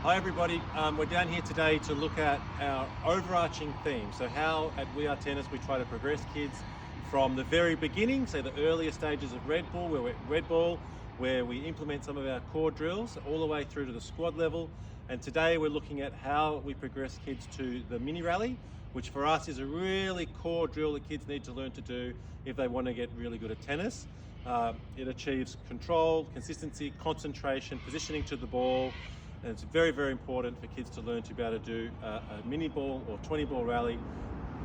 Hi everybody, we're down here today to look at our overarching theme. So how at We Are Tennis we try to progress kids from the very beginning, say the earlier stages of red ball, where we implement some of our core drills all the way through to the squad level. And today we're looking at how we progress kids to the mini rally, which for us is a really core drill that kids need to learn to do if they want to get really good at tennis. It achieves control, consistency, concentration, positioning to the ball. And it's very, very important for kids to learn to be able to do a mini ball or 20 ball rally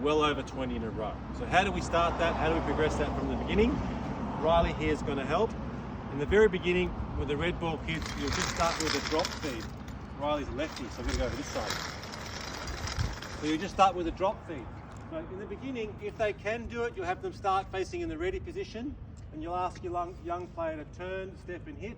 well over 20 in a row. So how do we start that? How do we progress that from the beginning? Riley here is going to help. In the very beginning, with the red ball kids, you'll just start with a drop feed. Riley's a lefty, so I'm going to go over this side. So you just start with a drop feed. So in the beginning, if they can do it, you'll have them start facing in the ready position, and you'll ask your young player to turn, step and hit.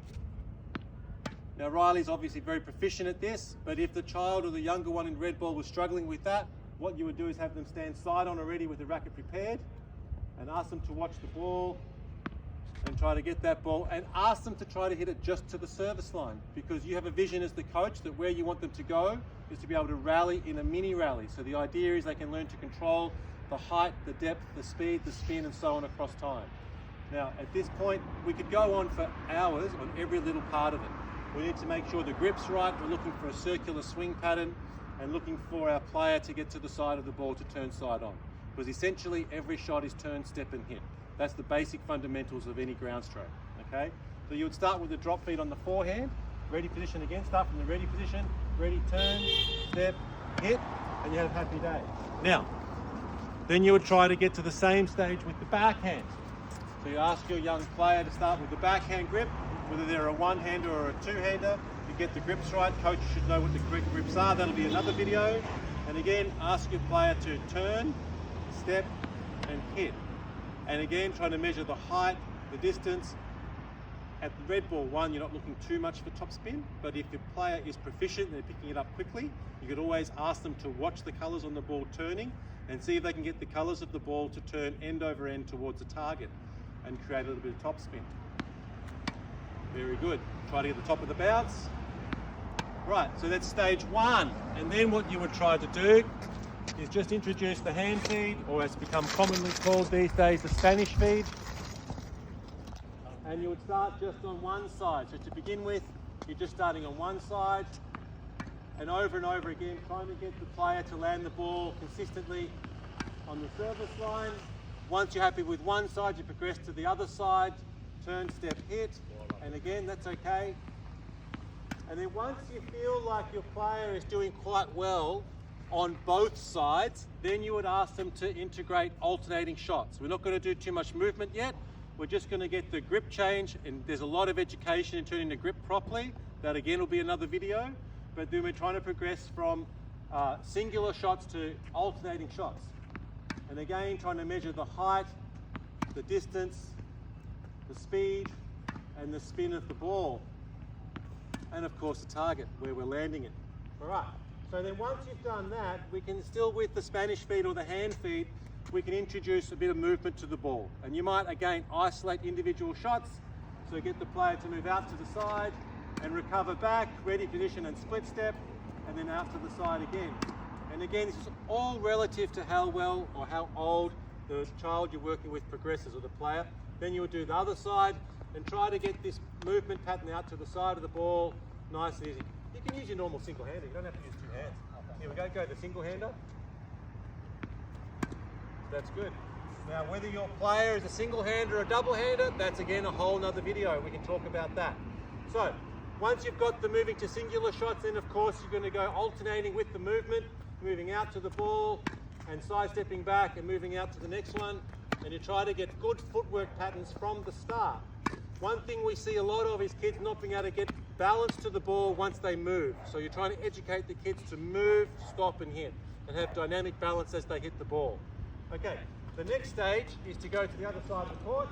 Now Riley's obviously very proficient at this, but if the child or the younger one in red ball was struggling with that, what you would do is have them stand side on already with the racket prepared and ask them to watch the ball and try to get that ball, and ask them to try to hit it just to the service line, because you have a vision as the coach that where you want them to go is to be able to rally in a mini rally. So the idea is they can learn to control the height, the depth, the speed, the spin and so on across time. Now at this point we could go on for hours on every little part of it. We need to make sure the grip's right. We're looking for a circular swing pattern and looking for our player to get to the side of the ball to turn side on. Because essentially every shot is turn, step and hit. That's the basic fundamentals of any ground stroke, okay? So you would start with the drop feed on the forehand, ready position again, start from the ready position, ready turn, step, hit, and you have a happy day. Now, then you would try to get to the same stage with the backhand. So you ask your young player to start with the backhand grip, whether they're a one-hander or a two-hander, to get the grips right. Coach should know what the correct grips are. That'll be another video. And again, ask your player to turn, step, and hit. And again, trying to measure the height, the distance. At the red ball one, you're not looking too much for topspin, but if the player is proficient and they're picking it up quickly, you could always ask them to watch the colours on the ball turning and see if they can get the colours of the ball to turn end over end towards the target and create a little bit of topspin. Very good. Try to get the top of the bounce. Right, so that's stage one. And then what you would try to do is just introduce the hand feed, or as become commonly called these days, the Spanish feed. And you would start just on one side. So to begin with, you're just starting on one side, and over again, trying to get the player to land the ball consistently on the service line. Once you're happy with one side, you progress to the other side, turn, step, hit. And again, that's okay. And then once you feel like your player is doing quite well on both sides, then you would ask them to integrate alternating shots. We're not going to do too much movement yet. We're just going to get the grip change, and there's a lot of education in turning the grip properly. That again will be another video. But then we're trying to progress from singular shots to alternating shots. And again, trying to measure the height, the distance, the speed, and the spin of the ball, and of course the target where we're landing it. All right, so then once you've done that, we can still, with the Spanish feed or the hand feed, we can introduce a bit of movement to the ball, and you might again isolate individual shots. So get the player to move out to the side and recover back, ready position and split step, and then out to the side again. And again, this is all relative to how well or how old the child you're working with progresses, or the player. Then you'll do the other side and try to get this movement pattern out to the side of the ball, nice and easy. You can use your normal single hander, you don't have to use two hands. Here we go the single hander. That's good. Now whether your player is a single hander or a double hander, that's again a whole nother video, we can talk about that. So once you've got the moving to singular shots, then of course you're going to go alternating with the movement, moving out to the ball and sidestepping back and moving out to the next one, and you try to get good footwork patterns from the start. One thing we see a lot of is kids not being able to get balance to the ball once they move. So you're trying to educate the kids to move, stop and hit, and have dynamic balance as they hit the ball. Okay, the next stage is to go to the other side of the court.